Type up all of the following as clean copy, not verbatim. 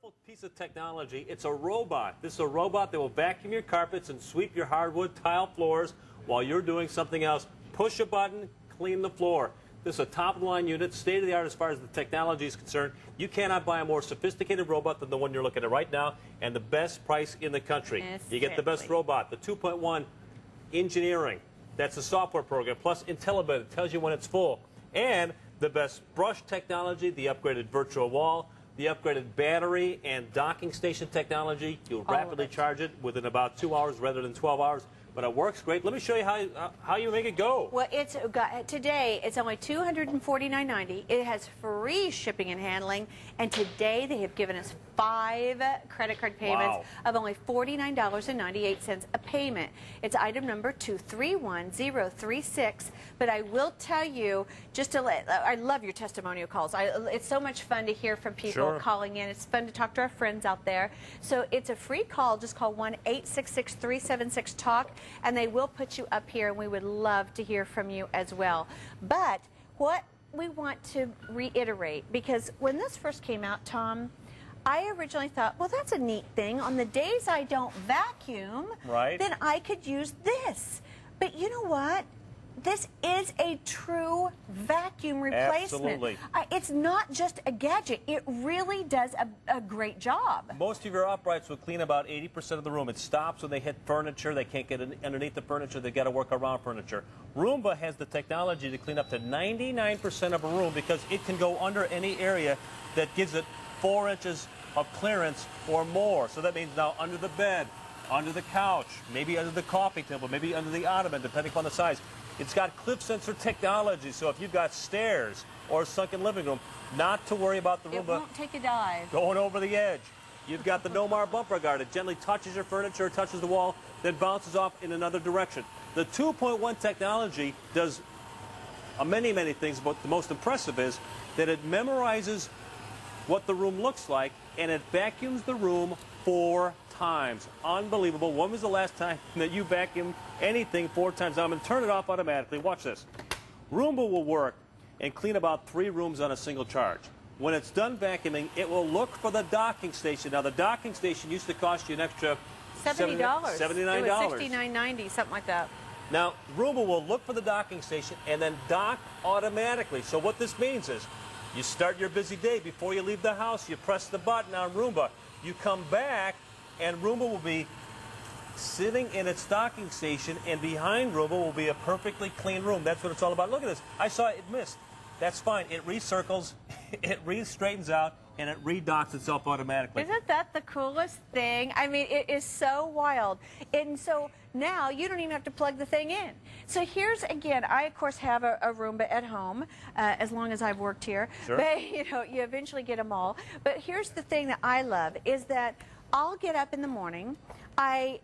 Powerful piece of technology. It's a robot. This is a robot that will vacuum your carpets and sweep your hardwood tile floors while you're doing something else. Push a button, clean the floor. This is a top-of-the-line unit, state-of-the-art as far as the technology is concerned. You cannot buy a more sophisticated robot than the one you're looking at right now, and the best price in the country. You get the best robot, the 2.1 engineering. That's a software program, plus Intelli-Bin. It tells you when it's full. And the best brush technology, the upgraded virtual wall, the upgraded battery and docking station technology. You'll rapidly charge it within about 2 hours rather than 12 hours. But it works great. Let me show you how you make it go. Well, today it's only $249.90. It has free shipping and handling, and today they have given us 5 credit card payments of only $49.98 a payment. It's item number 231036. But I will tell you, I love your testimonial calls. It's so much fun to hear from people calling in. It's fun to talk to our friends out there. So it's a free call. Just call 1-866-376-TALK. And they will put you up here, and we would love to hear from you as well. But what we want to reiterate, because when this first came out, Tom, I originally thought, well, that's a neat thing. On the days I don't vacuum, then I could use this. But you know what? This is a true vacuum replacement. Absolutely. It's not just a gadget. It really does a great job. Most of your uprights will clean about 80% of the room. It stops when they hit furniture. They can't get underneath the furniture. They've got to work around furniture. Roomba has the technology to clean up to 99% of a room because it can go under any area that gives it 4 inches of clearance or more. So that means now under the bed, under the couch, maybe under the coffee table, maybe under the ottoman, depending upon the size. It's got clip sensor technology, so if you've got stairs or a sunken living room, not to worry about the Roomba. It won't take a dive. Going over the edge. You've got the No-Mar bumper guard. It gently touches your furniture, touches the wall, then bounces off in another direction. The 2.1 technology does many, many things, but the most impressive is that it memorizes what the room looks like, and it vacuums the room 4 times. Unbelievable. When was the last time that you vacuumed anything 4 times? Now I'm going to turn it off automatically. Watch this. Roomba will work and clean about 3 rooms on a single charge. When it's done vacuuming, it will look for the docking station. Now the docking station used to cost you an extra $79. $79. It was $69.90, something like that. Now Roomba will look for the docking station and then dock automatically. So what this means is you start your busy day. Before you leave the house, you press the button on Roomba. You come back, and Roomba will be sitting in its docking station, and behind Roomba will be a perfectly clean room. That's what it's all about. Look at this. I saw it missed. That's fine. It recircles, it re-straightens out, and it redocks itself automatically. Isn't that the coolest thing? I mean, it is so wild. And so now you don't even have to plug the thing in. So here's, again, I, of course, have a Roomba at home, as long as I've worked here. Sure. But, you know, you eventually get them all. But here's the thing that I love is that I'll get up in the morning, I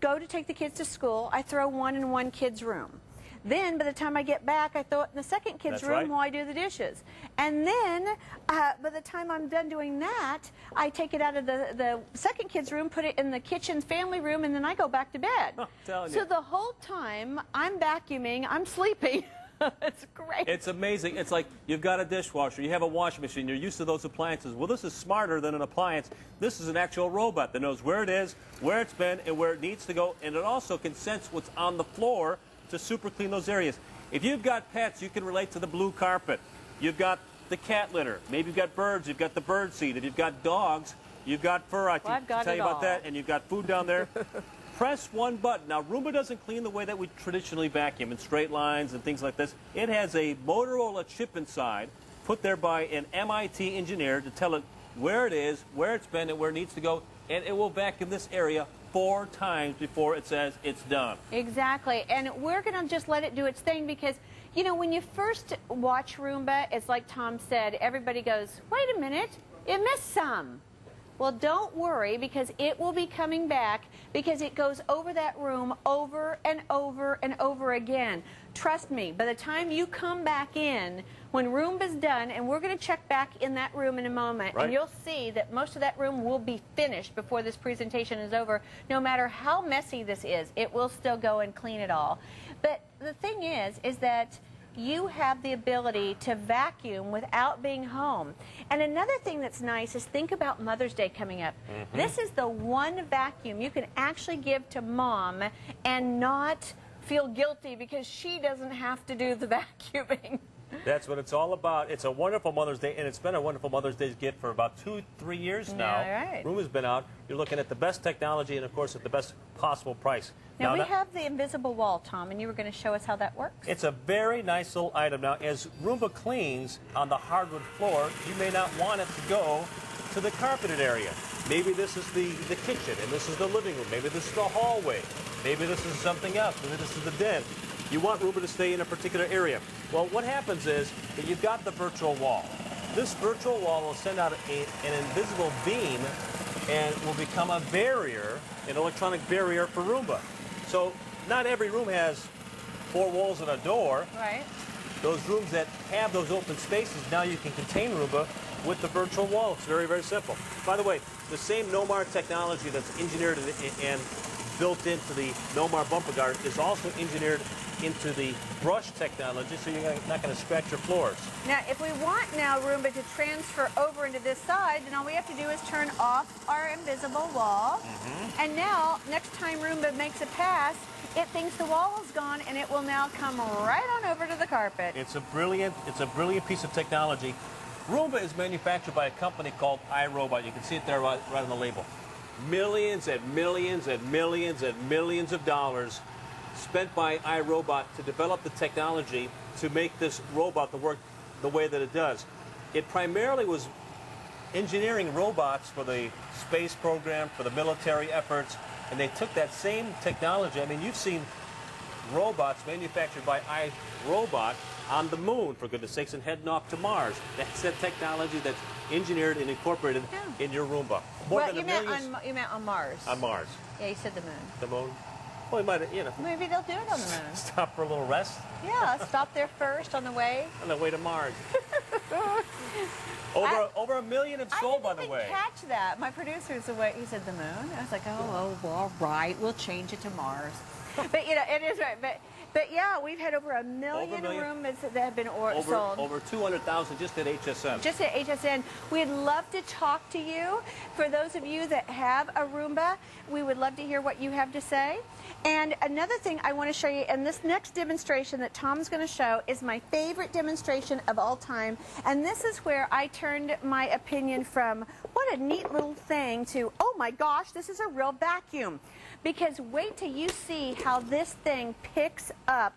go to take the kids to school, I throw one in one kid's room. Then by the time I get back, I throw it in the second kid's room while I do the dishes. And then by the time I'm done doing that, I take it out of the second kid's room, put it in the kitchen family room, and then I go back to bed. So the whole time I'm vacuuming, I'm sleeping. It's great. It's amazing. It's like you've got a dishwasher, you have a washing machine, you're used to those appliances. Well, this is smarter than an appliance. This is an actual robot that knows where it is, where it's been, and where it needs to go, and it also can sense what's on the floor to super clean those areas. If you've got pets, you can relate to the blue carpet. You've got the cat litter. Maybe you've got birds, you've got the bird seat. If you've got dogs, you've got fur. I can tell you about that, and you've got food down there. Press one button. Now, Roomba doesn't clean the way that we traditionally vacuum in straight lines and things like this. It has a Motorola chip inside, put there by an MIT engineer to tell it where it is, where it's been, and where it needs to go, and it will vacuum this area 4 times before it says it's done. Exactly, and we're going to just let it do its thing because, you know, when you first watch Roomba, it's like Tom said, everybody goes, wait a minute, it missed some. Well, don't worry, because it will be coming back because it goes over that room over and over and over again. Trust me, by the time you come back in, when Roomba's done, and we're going to check back in that room in a moment, and you'll see that most of that room will be finished before this presentation is over. No matter how messy this is, it will still go and clean it all. But the thing is that you have the ability to vacuum without being home. And another thing that's nice is think about Mother's Day coming up. This is the one vacuum you can actually give to Mom and not feel guilty because she doesn't have to do the vacuuming. That's what it's all about. It's a wonderful Mother's Day, and it's been a wonderful Mother's Day gift for about 2-3 years now. Right. Roomba's been out. You're looking at the best technology and, of course, at the best possible price. Now we have the invisible wall, Tom, and you were going to show us how that works. It's a very nice little item. Now, as Roomba cleans on the hardwood floor, you may not want it to go to the carpeted area. Maybe this is the kitchen, and this is the living room. Maybe this is the hallway. Maybe this is something else. Maybe this is the den. You want Roomba to stay in a particular area. Well, what happens is that you've got the virtual wall. This virtual wall will send out an invisible beam and will become a barrier, an electronic barrier for Roomba. So not every room has 4 walls and a door. Right. Those rooms that have those open spaces, now you can contain Roomba with the virtual wall. It's very, very simple. By the way, the same Nomar technology that's engineered and built into the Nomar bumper guard is also engineered into the brush technology, so you're not going to scratch your floors. Now, if we want now Roomba to transfer over into this side, then all we have to do is turn off our invisible wall. And now, next time Roomba makes a pass, it thinks the wall is gone, and it will now come right on over to the carpet. It's a brilliant piece of technology. Roomba is manufactured by a company called iRobot. You can see it there right on the label. Millions and millions and millions and millions of dollars spent by iRobot to develop the technology to make this robot to work the way that it does. It primarily was engineering robots for the space program, for the military efforts, and they took that same technology. I mean, you've seen robots manufactured by iRobot on the moon, for goodness sakes, and heading off to Mars. That's the technology that's engineered and incorporated in your Roomba. Well, you meant on Mars. On Mars. Yeah, you said the moon. The moon? Well, we might, you know. Maybe they'll do it on the moon. Stop for a little rest. Yeah, stop there first on the way. On the way to Mars. Over 1 million have sold, by the way. I didn't catch that. My producer's away. He said the moon. I was like, oh, well, all right. We'll change it to Mars. But, you know, it is right. But yeah, we've had over 1 million rooms that have been sold. Over 200,000 just at HSN. Just at HSN. We'd love to talk to you. For those of you that have a Roomba, we would love to hear what you have to say. And another thing I want to show you, and this next demonstration that Tom's going to show is my favorite demonstration of all time. And this is where I turned my opinion from, what a neat little thing, to, oh my gosh, this is a real vacuum. Because wait till you see how this thing picks up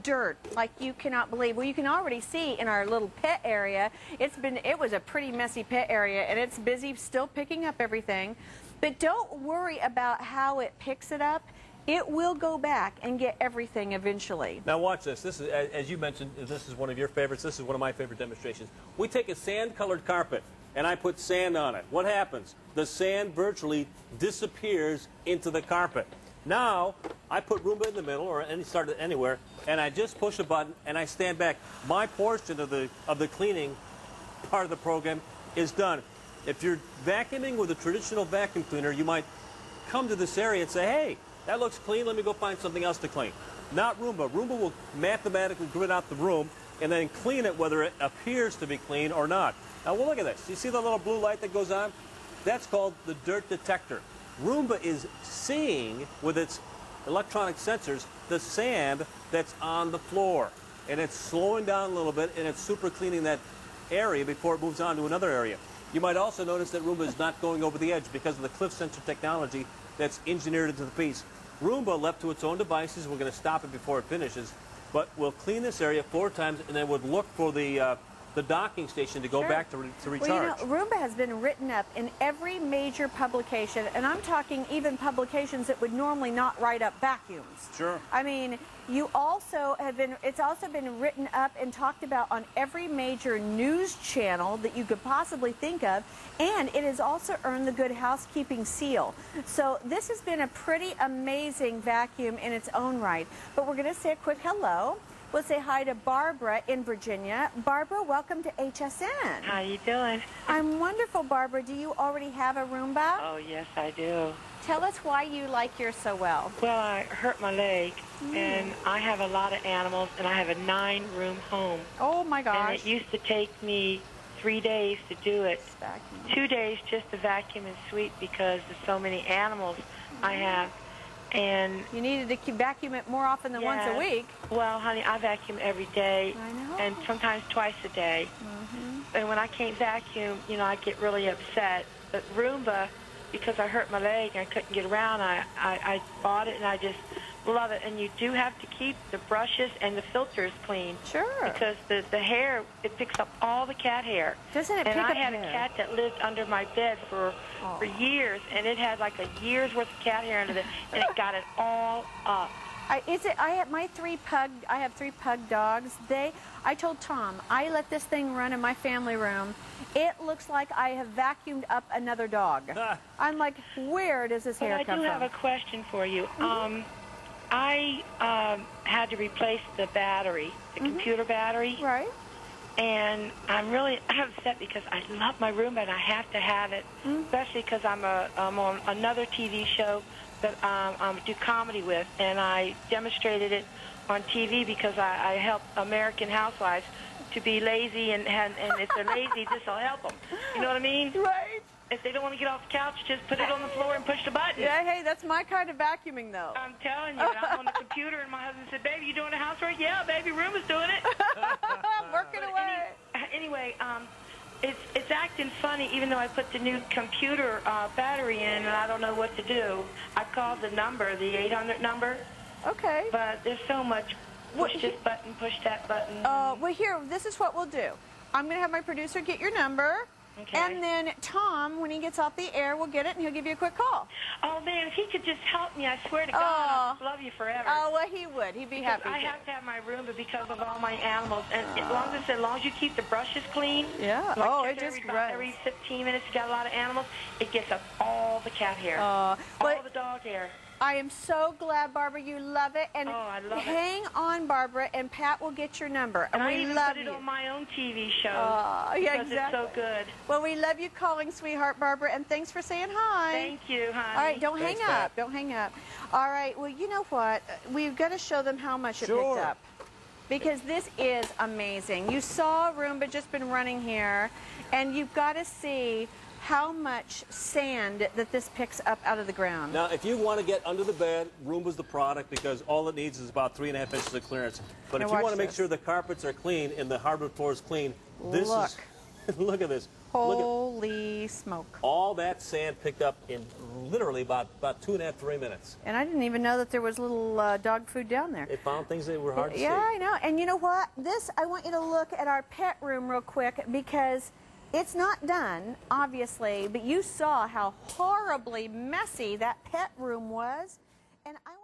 dirt like you cannot believe. Well, you can already see in our little pet area, it was a pretty messy pet area, and it's busy still picking up everything. But don't worry about how it picks it up. It will go back and get everything eventually. Now watch this. This is, as you mentioned, this is one of your favorites. This is one of my favorite demonstrations. We take a sand-colored carpet, and I put sand on it. What happens? The sand virtually disappears into the carpet. Now, I put Roomba in the middle, or start it anywhere, and I just push a button, and I stand back. My portion of the cleaning part of the program is done. If you're vacuuming with a traditional vacuum cleaner, you might come to this area and say, hey, that looks clean, let me go find something else to clean. Not Roomba. Roomba will mathematically grid out the room and then clean it whether it appears to be clean or not. Now, well, look at this. You see the little blue light that goes on? That's called the dirt detector. Roomba is seeing, with its electronic sensors, the sand that's on the floor. And it's slowing down a little bit, and it's super cleaning that area before it moves on to another area. You might also notice that Roomba is not going over the edge because of the cliff sensor technology that's engineered into the piece. Roomba, left to its own devices, we're going to stop it before it finishes, but we'll clean this area 4 times, and then would look for the docking station to go back to recharge. Well, you know, Roomba has been written up in every major publication, and I'm talking even publications that would normally not write up vacuums. Sure. I mean, it's also been written up and talked about on every major news channel that you could possibly think of, and it has also earned the Good Housekeeping seal. So this has been a pretty amazing vacuum in its own right. But we're going to say a quick hello We'll say hi to Barbara in Virginia. Barbara, welcome to HSN. How you doing? I'm wonderful, Barbara. Do you already have a Roomba? Oh, yes, I do. Tell us why you like yours so well. Well, I hurt my leg, and I have a lot of animals, and I have a 9-room home. Oh, my gosh. And it used to take me 3 days to do it. 2 days just to vacuum and sweep because there's so many animals I have. And you needed to vacuum it more often than once a week. Well, honey, I vacuum every day. I know. And sometimes twice a day. And when I can't vacuum, you know, I get really upset. But Roomba, because I hurt my leg and I couldn't get around, I bought it and I just love it. And you do have to keep the brushes and the filters clean. Sure. Because the hair, it picks up all the cat hair. Doesn't it pick up hair? And I had a cat that lived under my bed for years, and it had like a year's worth of cat hair under it, and it got it all up. I have 3 pug dogs. I told Tom, I let this thing run in my family room. It looks like I have vacuumed up another dog. I'm like, where does this hair come from? I do have a question for you. I had to replace the battery, the computer battery. Right. And I'm really upset because I love my Roomba and I have to have it, especially because I'm on another TV show that I do comedy with, and I demonstrated it on TV because I help American housewives to be lazy, and if they're lazy, this will help them. You know what I mean? Right. If they don't want to get off the couch, just put it on the floor and push the button. Yeah, hey, that's my kind of vacuuming, though. I'm telling you, I'm on the computer, and my husband said, "Baby, you doing the housework?" "Yeah, baby, Roomba's doing it." Working away. Anyway, it's acting funny, even though I put the new computer battery in, and I don't know what to do. I called the number, the 800 number. Okay. But there's so much. Push this button, push that button. Well, here, this is what we'll do. I'm going to have my producer get your number. Okay. And then Tom, when he gets off the air, will get it, and he'll give you a quick call. Oh, man, if he could just help me, I swear to God, I'll love you forever. Oh, well, he would. He'd be happy. I have to have my Roomba because of all my animals. And as long as you keep the brushes clean, it just runs. Every 15 minutes, you got a lot of animals, it gets up all the cat hair, all the dog hair. I am so glad, Barbara, you love it. And I love it. Hang on, Barbara, and Pat will get your number. And we love you. I even put it on my own TV show because it's so good. Well, we love you calling, sweetheart, Barbara, and thanks for saying hi. Thank you, honey. All right, don't hang up. Don't hang up. All right, well, you know what? We've got to show them how much it picked up. Because this is amazing. You saw Roomba just been running here, and you've got to see how much sand that this picks up out of the ground. Now, if you want to get under the bed, Roomba's the product because all it needs is about 3.5 inches of clearance. But if you want to make sure the carpets are clean and the hardwood floor is clean, this is... Look at this. Holy smoke. All that sand picked up in literally about 2.5, 3 minutes. And I didn't even know that there was little dog food down there. It found things that were hard to see. Yeah, I know. And you know what? I want you to look at our pet room real quick because it's not done, obviously, but you saw how horribly messy that pet room was. And I want